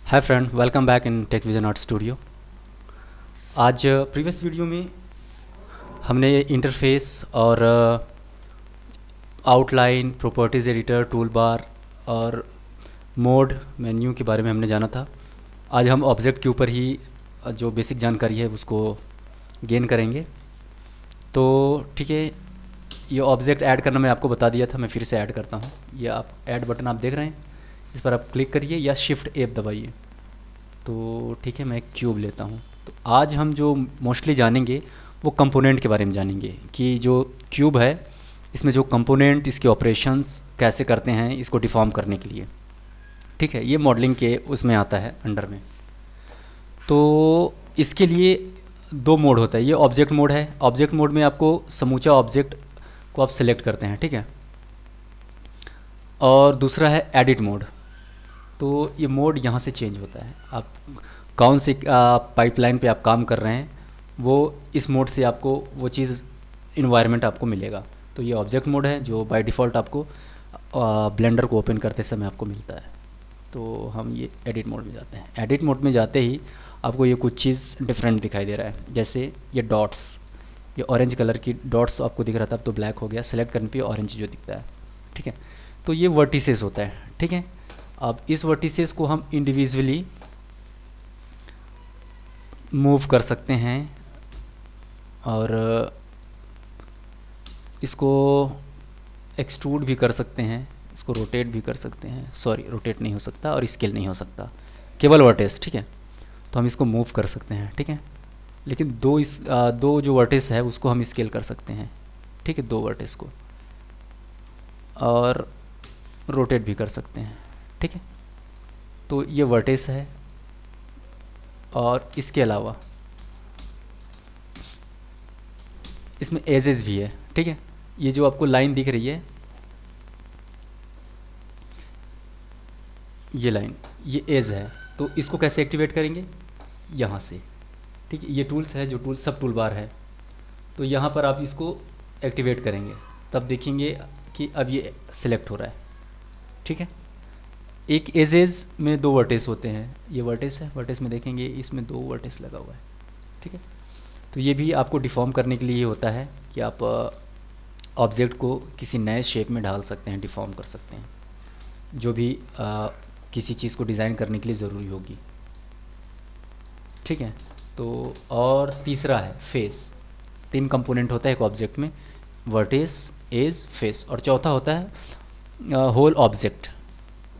Hi friend, welcome back in Tech Vision Art Studio. आज previous video में हमने interface और outline, properties editor, tool bar और mode menu के बारे में हमने जाना था। आज हम ऑब्जेक्ट के ऊपर ही जो बेसिक जानकारी है उसको गेन करेंगे। तो ठीक है, ये ऑब्जेक्ट ऐड करना मैं आपको बता दिया था, मैं फिर से ऐड करता हूँ। ये आप ऐड बटन आप देख रहे हैं, इस पर आप क्लिक करिए या शिफ्ट F दबाइए। तो ठीक है, मैं क्यूब लेता हूँ। तो आज हम जो मोस्टली जानेंगे वो कंपोनेंट के बारे में जानेंगे कि जो क्यूब है इसमें जो कंपोनेंट, इसके ऑपरेशंस कैसे करते हैं इसको डिफॉर्म करने के लिए। ठीक है, ये मॉडलिंग के उसमें आता है अंडर में। तो इसके लिए दो मोड होता है। ये ऑब्जेक्ट मोड है। ऑब्जेक्ट मोड में आपको समूचा ऑब्जेक्ट को आप सिलेक्ट करते हैं, ठीक है। और दूसरा है एडिट मोड। तो ये मोड यहाँ से चेंज होता है। आप कौन सी पाइपलाइन पे आप काम कर रहे हैं वो इस मोड से आपको वो चीज़ इन्वायरमेंट आपको मिलेगा। तो ये ऑब्जेक्ट मोड है जो बाय डिफ़ॉल्ट आपको ब्लेंडर को ओपन करते समय आपको मिलता है। तो हम ये एडिट मोड में जाते हैं। एडिट मोड में जाते ही आपको ये कुछ चीज़ डिफरेंट दिखाई दे रहा है। जैसे ये डॉट्स, ये ऑरेंज कलर की डॉट्स आपको दिख रहा था, अब तो ब्लैक हो गया। सेलेक्ट करने पे ऑरेंज जो दिखता है, ठीक है। तो ये वर्टिसेस होता है, ठीक है। अब इस वर्टिसेस को हम इंडिविजुअली मूव कर सकते हैं और इसको एक्सट्रूड भी कर सकते हैं, इसको रोटेट भी कर सकते हैं। सॉरी, रोटेट नहीं हो सकता और स्केल नहीं हो सकता, केवल वर्टेस, ठीक है। तो हम इसको मूव कर सकते हैं, ठीक है। लेकिन दो जो वर्टेस है उसको हम स्केल कर सकते हैं, ठीक है, दो वर्टेस को, और रोटेट भी कर सकते हैं, ठीक है। तो ये वर्टेस है। और इसके अलावा इसमें एजेस भी है, ठीक है। ये जो आपको लाइन दिख रही है, ये लाइन, ये एज है। तो इसको कैसे एक्टिवेट करेंगे? यहाँ से, ठीक है। ये टूल्स है, जो टूल सब टूल बार है। तो यहाँ पर आप इसको एक्टिवेट करेंगे, तब देखेंगे कि अब ये सिलेक्ट हो रहा है, ठीक है। एक एजेस में दो वर्टेस होते हैं। ये वर्टेस है, वर्टेस में देखेंगे इसमें दो वर्टेस लगा हुआ है, ठीक है। तो ये भी आपको डिफॉर्म करने के लिए होता है कि आप ऑब्जेक्ट को किसी नए शेप में ढाल सकते हैं, डिफॉर्म कर सकते हैं, जो भी किसी चीज़ को डिज़ाइन करने के लिए ज़रूरी होगी, ठीक है। तो और तीसरा है फेस। तीन कंपोनेंट होता है एक ऑब्जेक्ट में, वर्टेस, एज, फेस। और चौथा होता है होल ऑब्जेक्ट,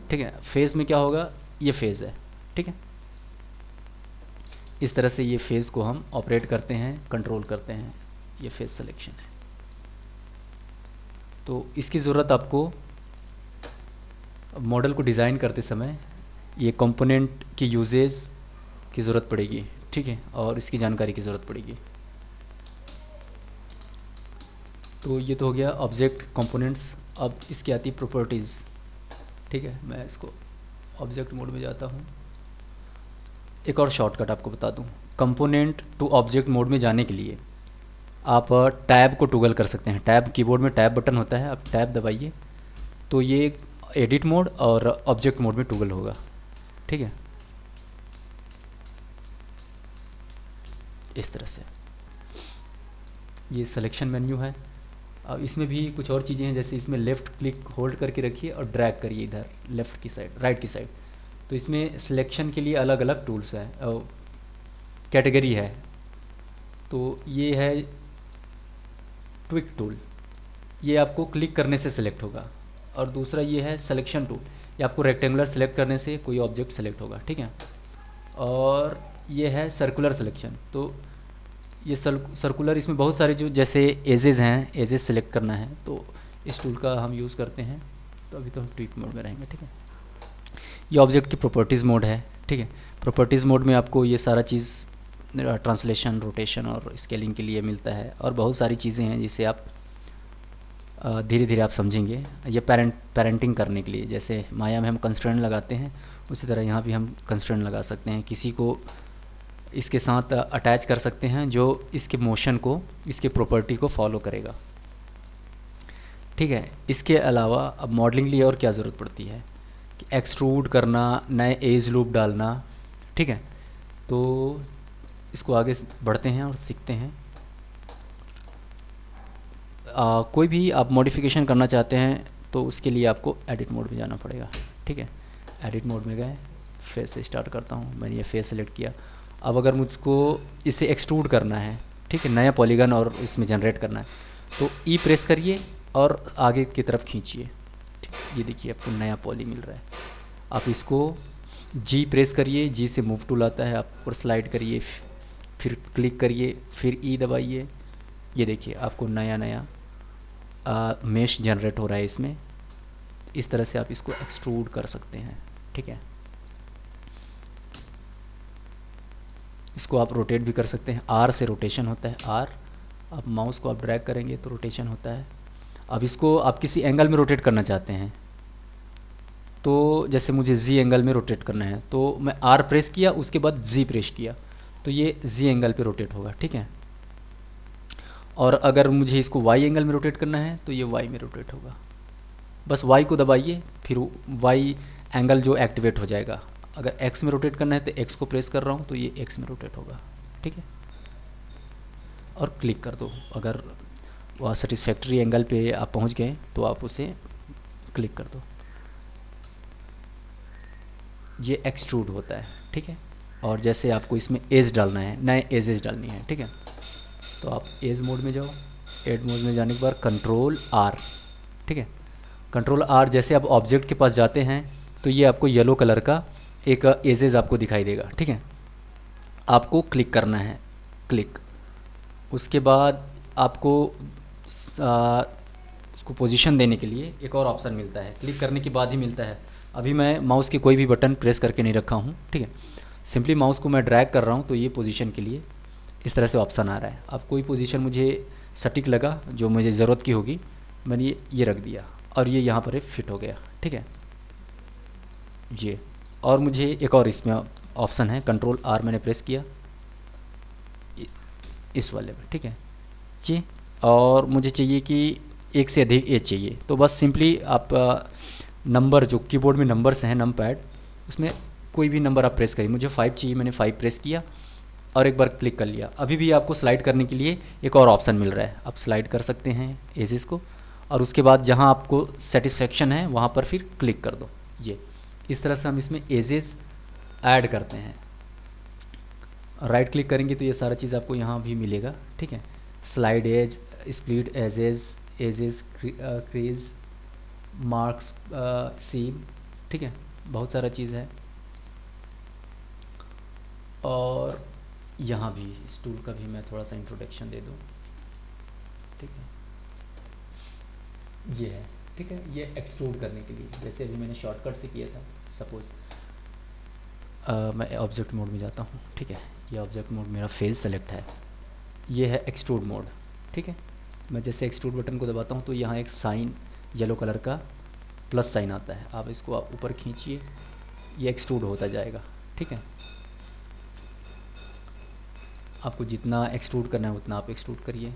ठीक है। फेस में क्या होगा? ये फेज़ है, ठीक है। इस तरह से ये फेज़ को हम ऑपरेट करते हैं, कंट्रोल करते हैं। ये फेस सिलेक्शन है। तो इसकी ज़रूरत आपको मॉडल को डिज़ाइन करते समय ये कंपोनेंट की यूजेस की ज़रूरत पड़ेगी, ठीक है, और इसकी जानकारी की ज़रूरत पड़ेगी। तो ये तो हो गया ऑब्जेक्ट कंपोनेंट्स। अब इसकी आती है प्रॉपर्टीज़, ठीक है। मैं इसको ऑब्जेक्ट मोड में जाता हूँ। एक और शॉर्टकट आपको बता दूँ, कंपोनेंट टू ऑब्जेक्ट मोड में जाने के लिए आप टैब को टूगल कर सकते हैं। टैब, कीबोर्ड में टैब बटन होता है, आप टैब दबाइए तो ये एडिट मोड और ऑब्जेक्ट मोड में टूगल होगा, ठीक है, इस तरह से। ये सिलेक्शन मेन्यू है। अब इसमें भी कुछ और चीज़ें हैं, जैसे इसमें लेफ़्ट क्लिक होल्ड करके रखिए और ड्रैग करिए इधर लेफ़्ट की साइड, राइट की साइड। तो इसमें सिलेक्शन के लिए अलग अलग टूल्स हैं, कैटेगरी है। तो ये है ट्विक टूल, ये आपको क्लिक करने से सिलेक्ट होगा। और दूसरा ये है सिलेक्शन टूल, ये आपको रेक्टेंगुलर सेलेक्ट करने से कोई ऑब्जेक्ट सेलेक्ट होगा, ठीक है। और ये है सर्कुलर सिलेक्शन। तो ये सर्कुलर, इसमें बहुत सारे जो जैसे एजेस हैं, एजेस सेलेक्ट करना है तो इस टूल का हम यूज़ करते हैं। तो अभी तो हम ट्विक मोड में रहेंगे, ठीक है। ये ऑब्जेक्ट की प्रॉपर्टीज़ मोड है, ठीक है। प्रॉपर्टीज़ मोड में आपको ये सारा चीज़ ट्रांसलेशन, रोटेशन और स्केलिंग के लिए मिलता है, और बहुत सारी चीज़ें हैं जिसे आप धीरे धीरे आप समझेंगे। ये पेरेंटिंग करने के लिए, जैसे माया में हम कंस्ट्रेंट लगाते हैं, उसी तरह यहाँ भी हम कंस्ट्रेंट लगा सकते हैं। किसी को इसके साथ अटैच कर सकते हैं जो इसके मोशन को, इसके प्रॉपर्टी को फॉलो करेगा, ठीक है। इसके अलावा अब मॉडलिंग लिए और क्या ज़रूरत पड़ती है? एक्सट्रूड करना, नए एज लूप डालना, ठीक है। तो इसको आगे बढ़ते हैं और सीखते हैं। कोई भी आप मॉडिफिकेशन करना चाहते हैं तो उसके लिए आपको एडिट मोड में जाना पड़ेगा, ठीक है। एडिट मोड में गए, फेस से स्टार्ट करता हूँ, मैंने ये फेस सेलेक्ट किया। अब अगर मुझको इसे एक्सट्रूड करना है, ठीक है, नया पॉलीगन और इसमें जनरेट करना है, तो ई प्रेस करिए और आगे की तरफ खींचिए, ठीक। ये देखिए आपको नया पॉली मिल रहा है। आप इसको जी प्रेस करिए, जी से मूव टूल आता है, आप ऊपर स्लाइड करिए, फिर क्लिक करिए, फिर ई दबाइए। ये देखिए आपको नया नया मेश जनरेट हो रहा है इसमें। इस तरह से आप इसको एक्सट्रूड कर सकते हैं, ठीक है। इसको आप रोटेट भी कर सकते हैं, आर से रोटेशन होता है, आर। आप माउस को आप ड्रैग करेंगे तो रोटेशन होता है। अब इसको आप किसी एंगल में रोटेट करना चाहते हैं, तो जैसे मुझे जी एंगल में रोटेट करना है तो मैं आर प्रेस किया, उसके बाद जी प्रेस किया, तो ये जी एंगल पे रोटेट होगा, ठीक है। और अगर मुझे इसको वाई एंगल में रोटेट करना है तो ये वाई में रोटेट होगा। बस वाई को दबाइए, फिर वाई एंगल जो एक्टिवेट हो जाएगा। अगर एक्स में रोटेट करना है तो एक्स को प्रेस कर रहा हूँ तो ये एक्स में रोटेट होगा, ठीक है। और क्लिक कर दो, अगर वह सेटिस्फैक्ट्री एंगल पे आप पहुँच गए तो आप उसे क्लिक कर दो, ये एक्सट्रूड होता है, ठीक है। और जैसे आपको इसमें एज डालना है, नए एजेस डालनी है, ठीक है, तो आप एज मोड में जाओ। एड मोड में जाने के बाद कंट्रोल आर, ठीक है। कंट्रोल आर, जैसे आप ऑब्जेक्ट के पास जाते हैं तो ये आपको येलो कलर का एक एजेस आपको दिखाई देगा, ठीक है। आपको क्लिक करना है, क्लिक। उसके बाद आपको उसको पोजीशन देने के लिए एक और ऑप्शन मिलता है, क्लिक करने के बाद ही मिलता है। अभी मैं माउस के कोई भी बटन प्रेस करके नहीं रखा हूँ, ठीक है। सिंपली माउस को मैं ड्रैग कर रहा हूँ तो ये पोजीशन के लिए इस तरह से ऑप्शन आ रहा है। अब कोई पोजीशन मुझे सटीक लगा जो मुझे ज़रूरत की होगी, मैंने ये रख दिया और ये यहाँ पर फिट हो गया, ठीक है। ये, और मुझे एक और इसमें ऑप्शन है, कंट्रोल आर मैंने प्रेस किया इस वाले में, ठीक है जी। और मुझे चाहिए कि एक से अधिक एज चाहिए, तो बस सिंपली आप नंबर जो कीबोर्ड में नंबर्स हैं, नम पैड, उसमें कोई भी नंबर आप प्रेस करिए। मुझे 5 चाहिए, मैंने 5 प्रेस किया और एक बार क्लिक कर लिया। अभी भी आपको स्लाइड करने के लिए एक और ऑप्शन मिल रहा है, आप स्लाइड कर सकते हैं एजेस को, और उसके बाद जहाँ आपको सेटिस्फेक्शन है वहाँ पर फिर क्लिक कर दो। ये इस तरह से हम इसमें एजेस ऐड करते हैं। राइट क्लिक करेंगे तो ये सारा चीज़ आपको यहाँ भी मिलेगा, ठीक है। Slide edge, split edges, edges crease, marks, seam, ठीक है, बहुत सारा चीज़ है। और यहाँ भी इस टूल का भी मैं थोड़ा सा इंट्रोडक्शन दे दूँ, ठीक है। ये है, ठीक है, ये एक्सट्रूड करने के लिए, जैसे अभी मैंने शॉर्टकट से किया था। सपोज मैं ऑब्जेक्ट मोड में जाता हूँ, ठीक है। ये ऑब्जेक्ट मोड मेरा फेस सेलेक्ट है, ये है एक्सट्रूड मोड, ठीक है। मैं जैसे एक्सट्रूड बटन को दबाता हूँ तो यहाँ एक साइन येलो कलर का प्लस साइन आता है, आप इसको आप ऊपर खींचिए, ये एक्सट्रूड होता जाएगा, ठीक है। आपको जितना एक्सट्रूड करना है उतना आप एक्सट्रूड करिए।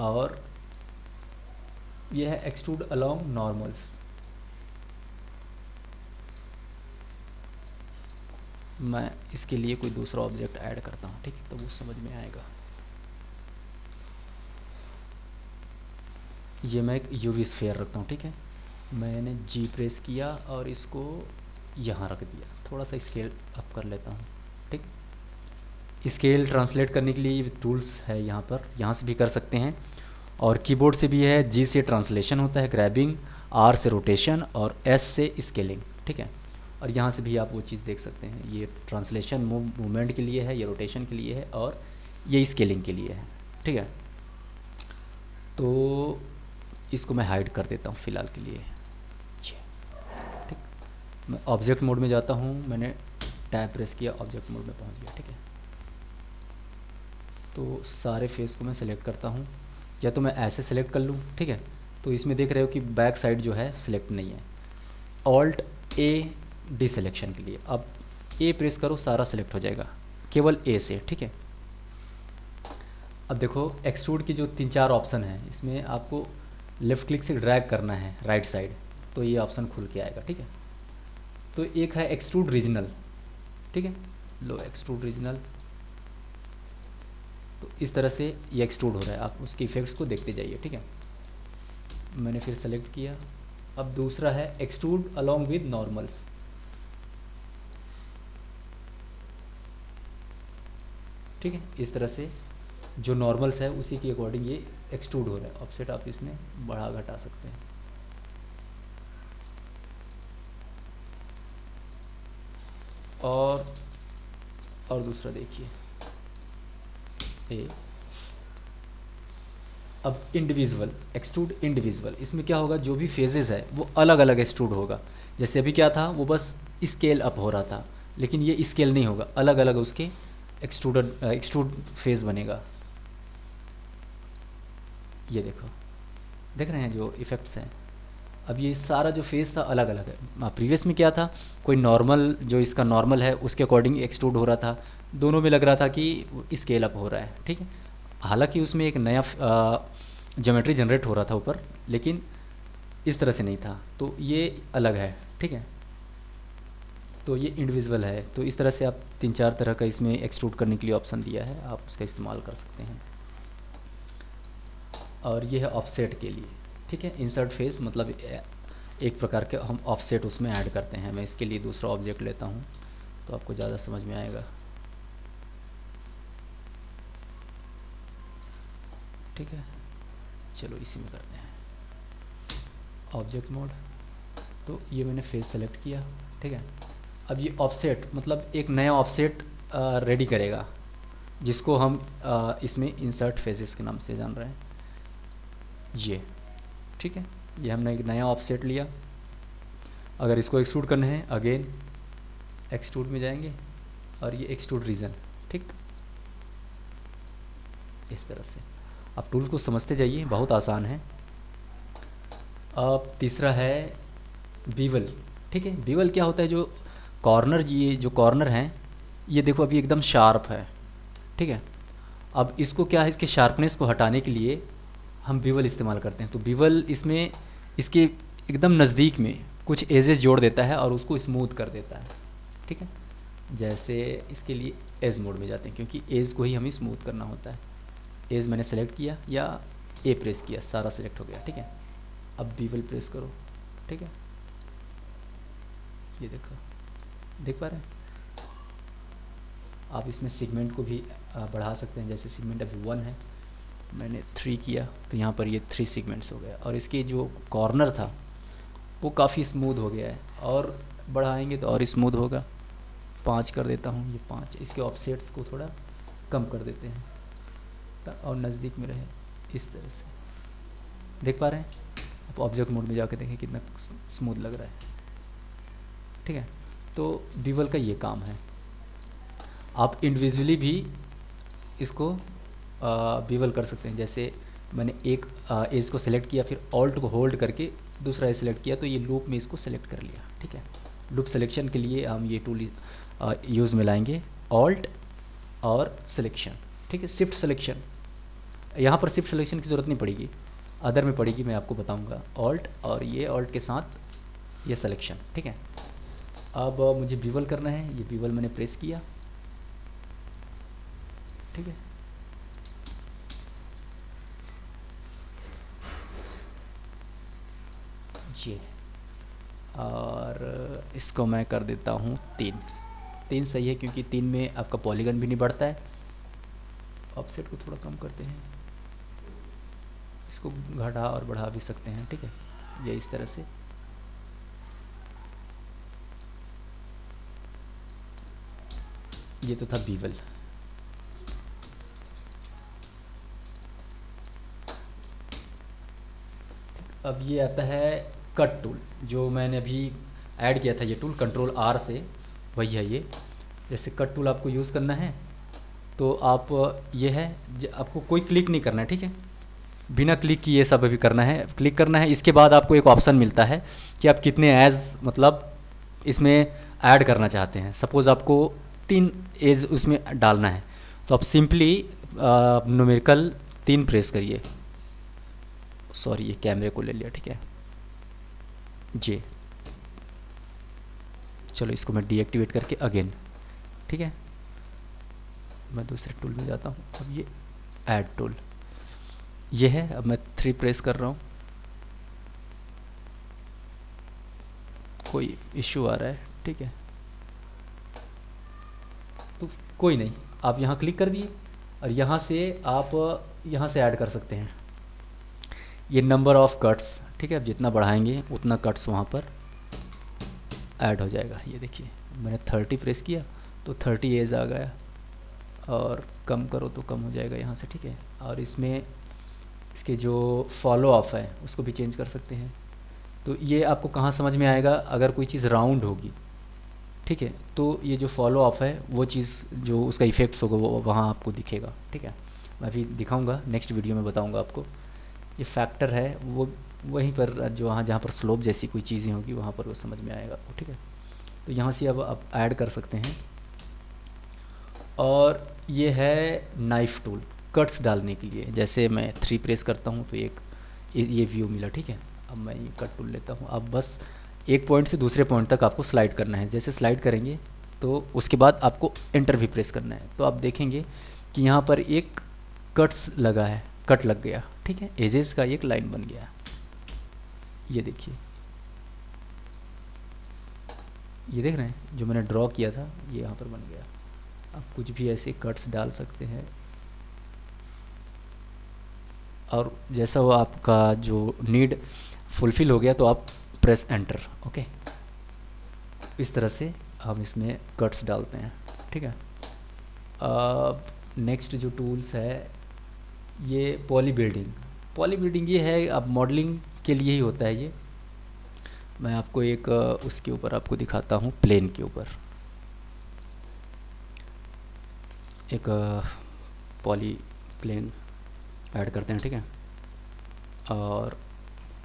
और यह है एक्सट्रूड अलोंग नॉर्मल्स। मैं इसके लिए कोई दूसरा ऑब्जेक्ट ऐड करता हूँ, ठीक है, तो वो समझ में आएगा। ये मैं एक यूवी स्फीयर रखता हूँ, ठीक है। मैंने जी प्रेस किया और इसको यहाँ रख दिया, थोड़ा सा स्केल अप कर लेता हूँ, ठीक। स्केल ट्रांसलेट करने के लिए टूल्स है यहाँ पर, यहाँ से भी कर सकते हैं, और कीबोर्ड से भी है। जी से ट्रांसलेशन होता है, ग्रैबिंग, आर से रोटेशन, और एस से स्केलिंग, ठीक है। और यहाँ से भी आप वो चीज़ देख सकते हैं, ये ट्रांसलेशन मूवमेंट के लिए है, ये रोटेशन के लिए है, और ये स्केलिंग के लिए है, ठीक है। तो इसको मैं हाइड कर देता हूँ फ़िलहाल के लिए, ठीक। मैं ऑब्जेक्ट मोड में जाता हूँ, मैंने टैब प्रेस किया, ऑब्जेक्ट मोड में पहुँच गया, ठीक है। तो सारे फेस को मैं सेलेक्ट करता हूँ, या तो मैं ऐसे सेलेक्ट कर लूँ, ठीक है। तो इसमें देख रहे हो कि बैक साइड जो है सिलेक्ट नहीं है। ऑल्ट ए डी सिलेक्शन के लिए, अब ए प्रेस करो, सारा सेलेक्ट हो जाएगा केवल ए से, ठीक है। अब देखो एक्सट्रूड की जो 3-4 ऑप्शन हैं, इसमें आपको लेफ़्ट क्लिक से ड्रैग करना है राइट साइड, तो ये ऑप्शन खुल के आएगा। ठीक है, तो एक है एक्सट्रूड रीजनल। ठीक है, लो एक्सट्रूड रीजनल, तो इस तरह से ये एक्सट्रूड हो रहा है, आप उसके इफेक्ट्स को देखते जाइए। ठीक है, मैंने फिर सेलेक्ट किया। अब दूसरा है एक्सट्रूड अलोंग विद नॉर्मल्स। ठीक है, इस तरह से जो नॉर्मल्स है उसी के अकॉर्डिंग ये एक्सट्रूड हो रहा है। ऑफसेट आप इसमें बढ़ा घटा सकते हैं। और दूसरा देखिए ए, अब इंडिविजुअल एक्सट्रूड इंडिविजुअल, इसमें क्या होगा, जो भी फेजेस है वो अलग अलग एक्सट्रूड होगा। जैसे अभी क्या था, वो बस स्केल अप हो रहा था, लेकिन ये स्केल नहीं होगा, अलग अलग उसके एक्सट्रूड फेज बनेगा। ये देखो, देख रहे हैं जो इफ़ेक्ट्स हैं। अब ये सारा जो फेस था अलग अलग है। प्रीवियस में क्या था, कोई नॉर्मल, जो इसका नॉर्मल है उसके अकॉर्डिंग एक्सट्रूड हो रहा था, दोनों में लग रहा था कि स्केल अप हो रहा है। ठीक है, हालांकि उसमें एक नया ज्योमेट्री जनरेट हो रहा था ऊपर, लेकिन इस तरह से नहीं था, तो ये अलग है। ठीक है, तो ये इंडिविजुअल है। तो इस तरह से आप 3-4 तरह का इसमें एक्सट्रूड करने के लिए ऑप्शन दिया है, आप उसका इस्तेमाल कर सकते हैं। और ये है ऑफसेट के लिए। ठीक है, इंसर्ट फेस मतलब एक प्रकार के हम ऑफसेट उसमें ऐड करते हैं। मैं इसके लिए दूसरा ऑब्जेक्ट लेता हूँ तो आपको ज़्यादा समझ में आएगा। ठीक है, चलो इसी में करते हैं ऑब्जेक्ट मोड। तो ये मैंने फेस सेलेक्ट किया। ठीक है, अब ये ऑफसेट मतलब एक नया ऑफसेट रेडी करेगा, जिसको हम इसमें इंसर्ट फेसेस के नाम से जान रहे हैं ये। ठीक है, ये हमने एक नया ऑफसेट लिया। अगर इसको एक्सट्रूड करना है, अगेन एक्सट्रूड में जाएंगे और ये एक्सट्रूड रीजन। ठीक, इस तरह से आप टूल को समझते जाइए, बहुत आसान है। अब तीसरा है बीवल। ठीक है, बीवल क्या होता है, जो कॉर्नर, ये जो कॉर्नर हैं ये देखो अभी एकदम शार्प है। ठीक है, अब इसको क्या है, इसके शार्पनेस को हटाने के लिए हम बीवल इस्तेमाल करते हैं। तो बीवल इसमें इसके एकदम नज़दीक में कुछ एजेस जोड़ देता है और उसको स्मूथ कर देता है। ठीक है, जैसे इसके लिए एज मोड में जाते हैं, क्योंकि एज को ही हमें स्मूथ करना होता है। एज मैंने सेलेक्ट किया या ए प्रेस किया, सारा सेलेक्ट हो गया। ठीक है, अब बीवल प्रेस करो। ठीक है, ये देखो, देख पा रहे हैं आप। इसमें सेगमेंट को भी बढ़ा सकते हैं। जैसे सेगमेंट अभी 1 है, मैंने 3 किया तो यहाँ पर ये 3 सेगमेंट्स हो गया। और इसके जो कॉर्नर था वो काफ़ी स्मूथ हो गया है, और बढ़ाएंगे तो और स्मूथ होगा। 5 कर देता हूँ, ये 5। इसके ऑफसेट्स को थोड़ा कम कर देते हैं और नज़दीक में रहे, इस तरह से। देख पा रहे हैं आप, ऑब्जेक्ट मोड में जाकर देखें कितना स्मूथ लग रहा है। ठीक है, तो बीवल का ये काम है। आप इंडिविजुअली भी इसको बीवल कर सकते हैं। जैसे मैंने एक एज को सिलेक्ट किया, फिर ऑल्ट को होल्ड करके दूसरा एज सेलेक्ट किया, तो ये लूप में इसको सेलेक्ट कर लिया। ठीक है, लूप सिलेक्शन के लिए हम ये टूल यूज़ में लाएंगे, ऑल्ट और सिलेक्शन। ठीक है, शिफ्ट सिलेक्शन, यहाँ पर शिफ्ट सिलेक्शन की ज़रूरत नहीं पड़ेगी, अदर में पड़ेगी, मैं आपको बताऊँगा। ऑल्ट और ये ऑल्ट के साथ ये सिलेक्शन। ठीक है, अब मुझे बीवल करना है, ये बीवल मैंने प्रेस किया। ठीक है, ये, और इसको मैं कर देता हूँ 3 सही है, क्योंकि 3 में आपका पॉलीगन भी नहीं बढ़ता है। ऑफसेट को थोड़ा कम करते हैं, इसको घटा और बढ़ा भी सकते हैं। ठीक है, ये इस तरह से। ये तो था बीवल। अब ये आता है कट टूल, जो मैंने अभी ऐड किया था। ये टूल कंट्रोल R से, वही है ये। जैसे कट टूल आपको यूज़ करना है तो आप ये है, आपको कोई क्लिक नहीं करना है। ठीक है, बिना क्लिक किए सब अभी करना है, क्लिक करना है। इसके बाद आपको एक ऑप्शन मिलता है कि आप कितने एज मतलब इसमें ऐड करना चाहते हैं। सपोज़ आपको 3 एज उसमें डालना है, तो आप सिंपली न्यूमेरिकल 3 प्रेस करिए, सॉरी ये कैमरे को ले लिया, ठीक है जी। चलो इसको मैं डीएक्टिवेट करके अगेन, ठीक है मैं दूसरे टूल में जाता हूँ। अब ये ऐड टूल ये है, अब मैं 3 प्रेस कर रहा हूँ, कोई इश्यू आ रहा है, ठीक है तो कोई नहीं, आप यहाँ क्लिक कर दिए और यहाँ से आप यहाँ से ऐड कर सकते हैं ये नंबर ऑफ़ कट्स, ठीक है अब जितना बढ़ाएंगे उतना कट्स वहाँ पर ऐड हो जाएगा। ये देखिए मैंने 30 प्रेस किया तो 30 एज आ गया, और कम करो तो कम हो जाएगा यहाँ से, ठीक है। और इसमें इसके जो फॉलो ऑफ है उसको भी चेंज कर सकते हैं। तो ये आपको कहाँ समझ में आएगा, अगर कोई चीज़ राउंड होगी, ठीक है तो ये जो फॉलो ऑफ है वो चीज़ जो उसका इफेक्ट्स होगा वो वहाँ आपको दिखेगा, ठीक है मैं अभी दिखाऊंगा, नेक्स्ट वीडियो में बताऊंगा आपको। ये फैक्टर है वो वहीं पर जो वहाँ जहाँ पर स्लोप जैसी कोई चीज़ें होगी वहाँ पर वो समझ में आएगा आपको, ठीक है। तो यहाँ से अब आप ऐड कर सकते हैं। और ये है नाइफ़ टूल कट्स डालने के लिए, जैसे मैं 3 प्रेस करता हूँ तो एक ये व्यू मिला, ठीक है। अब मैं ये कट टूल लेता हूँ, अब बस एक पॉइंट से दूसरे पॉइंट तक आपको स्लाइड करना है। जैसे स्लाइड करेंगे तो उसके बाद आपको एंटर भी प्रेस करना है, तो आप देखेंगे कि यहाँ पर एक कट्स लगा है, कट लग गया, ठीक है एजेस का एक लाइन बन गया। ये देखिए ये देख रहे हैं जो मैंने ड्रॉ किया था ये यहाँ पर बन गया। आप कुछ भी ऐसे कट्स डाल सकते हैं, और जैसा वो आपका जो नीड फुलफ़िल हो गया तो आप प्रेस एंटर, ओके। इस तरह से हम इसमें कट्स डालते हैं, ठीक है। अब नेक्स्ट जो टूल्स है ये पॉली बिल्डिंग ये है, अब मॉडलिंग के लिए ही होता है ये। मैं आपको एक उसके ऊपर आपको दिखाता हूँ, प्लेन के ऊपर एक पॉली प्लेन ऐड करते हैं, ठीक है। और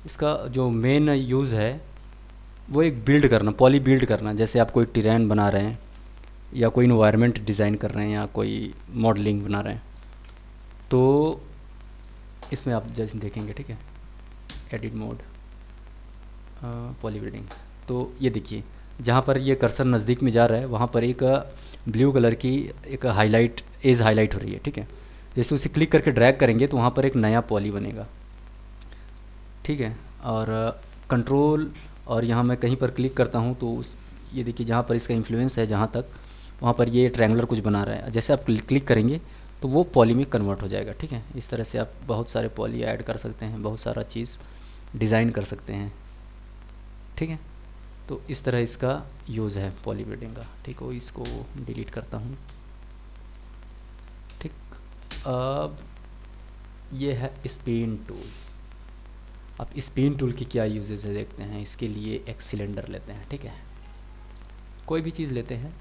इसका जो मेन यूज़ है वो एक बिल्ड करना, पॉली बिल्ड करना, जैसे आप कोई टेरेन बना रहे हैं या कोई इन्वायरमेंट डिज़ाइन कर रहे हैं या कोई मॉडलिंग बना रहे हैं, तो इसमें आप जैसे देखेंगे, ठीक है एडिट मोड पॉली बिल्डिंग। तो ये देखिए जहाँ पर ये कर्सर नज़दीक में जा रहा है वहाँ पर एक ब्लू कलर की एक हाईलाइट एज हाईलाइट हो रही है, ठीक है। जैसे उसे क्लिक करके ड्रैग करेंगे तो वहाँ पर एक नया पॉली बनेगा, ठीक है। और कंट्रोल और यहाँ मैं कहीं पर क्लिक करता हूँ तो उस ये देखिए जहाँ पर इसका इन्फ्लुएंस है जहाँ तक वहाँ पर ये ट्रायंगुलर कुछ बना रहा है, जैसे आप क्लिक करेंगे तो वो पॉली में कन्वर्ट हो जाएगा, ठीक है। इस तरह से आप बहुत सारे पॉली ऐड कर सकते हैं, बहुत सारा चीज़ डिज़ाइन कर सकते हैं, ठीक है। तो इस तरह इसका यूज़ है पॉली बिल्डिंग का, ठीक हो। इसको डिलीट करता हूँ, ठीक। अब ये है स्पिन टूल। अब स्पिन टूल की क्या यूजेस है देखते हैं। इसके लिए एक सिलेंडर लेते हैं, ठीक है कोई भी चीज़ लेते हैं,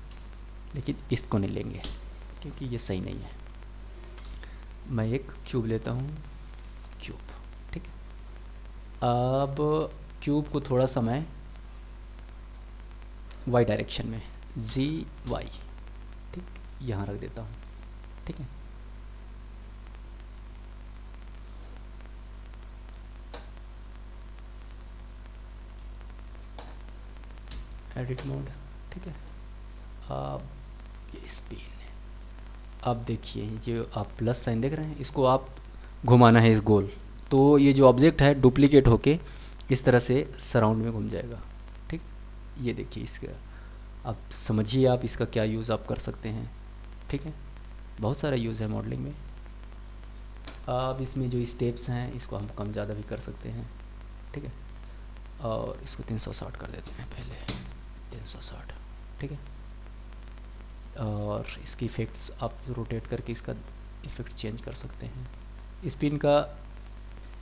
लेकिन इसको नहीं लेंगे क्योंकि ये सही नहीं है। मैं एक क्यूब लेता हूँ, क्यूब, ठीक है। अब क्यूब को थोड़ा सा मैं वाई डायरेक्शन में ZY, ठीक यहाँ रख देता हूँ, ठीक है। एडिट मोड, ठीक है। अब ये स्पिन है। अब देखिए जो आप प्लस साइन देख रहे हैं इसको आप घुमाना है इस गोल, तो ये जो ऑब्जेक्ट है डुप्लीकेट होके इस तरह से सराउंड में घूम जाएगा, ठीक। ये देखिए इसका आप समझिए आप इसका क्या यूज़ आप कर सकते हैं, ठीक है। बहुत सारा यूज़ है मॉडलिंग में। अब इसमें जो स्टेप्स हैं इसको हम कम ज़्यादा भी कर सकते हैं, ठीक है। और इसको 360 कर देते हैं पहले, 360, ठीक है। और इसकी इफ़ेक्ट्स आप रोटेट करके इसका इफ़ेक्ट चेंज कर सकते हैं। स्पिन का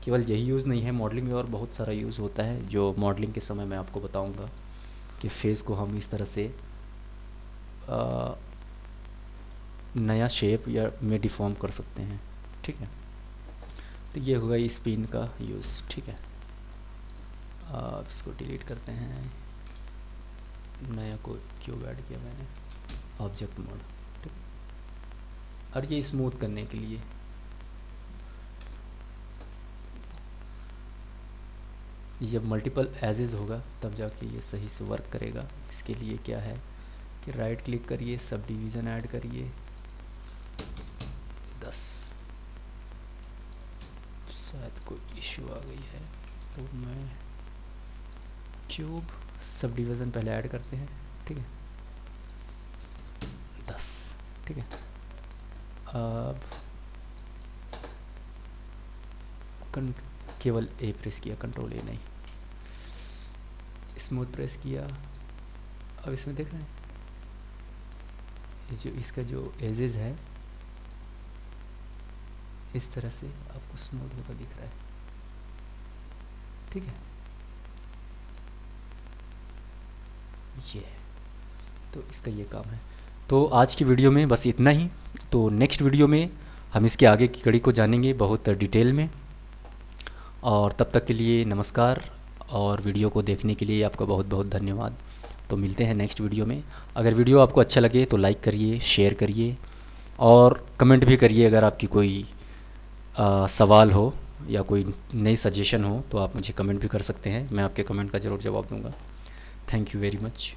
केवल यही यूज़ नहीं है मॉडलिंग में, और बहुत सारा यूज़ होता है जो मॉडलिंग के समय मैं आपको बताऊंगा कि फेस को हम इस तरह से नया शेप या में डिफॉर्म कर सकते हैं, ठीक है। तो ये होगा स्पिन का यूज़, ठीक है। अब इसको डिलीट करते हैं, नया को क्यूब ऐड किया मैंने, ऑब्जेक्ट मोड, ठीक। और ये स्मूथ करने के लिए जब मल्टीपल एजेस होगा तब जाके ये सही से वर्क करेगा। इसके लिए क्या है कि राइट क्लिक करिए, सब डिवीज़न ऐड करिए 10। शायद कोई इशू आ गई है तो मैं क्यूब सब डिवीज़न पहले ऐड करते हैं, ठीक है 10, ठीक है। अब केवल ए प्रेस किया, कंट्रोल ए नहीं, स्मूथ प्रेस किया। अब इसमें देख रहे हैं ये जो इसका जो एजेस है इस तरह से आपको स्मूथ होकर दिख रहा है, ठीक है। ये तो इसका ये काम है। तो आज की वीडियो में बस इतना ही। तो नेक्स्ट वीडियो में हम इसके आगे की कड़ी को जानेंगे बहुत डिटेल में। और तब तक के लिए नमस्कार, और वीडियो को देखने के लिए आपका बहुत बहुत धन्यवाद। तो मिलते हैं नेक्स्ट वीडियो में। अगर वीडियो आपको अच्छा लगे तो लाइक करिए, शेयर करिए और कमेंट भी करिए। अगर आपकी कोई सवाल हो या कोई नई सजेशन हो तो आप मुझे कमेंट भी कर सकते हैं, मैं आपके कमेंट का ज़रूर जवाब दूंगा। Thank you very much.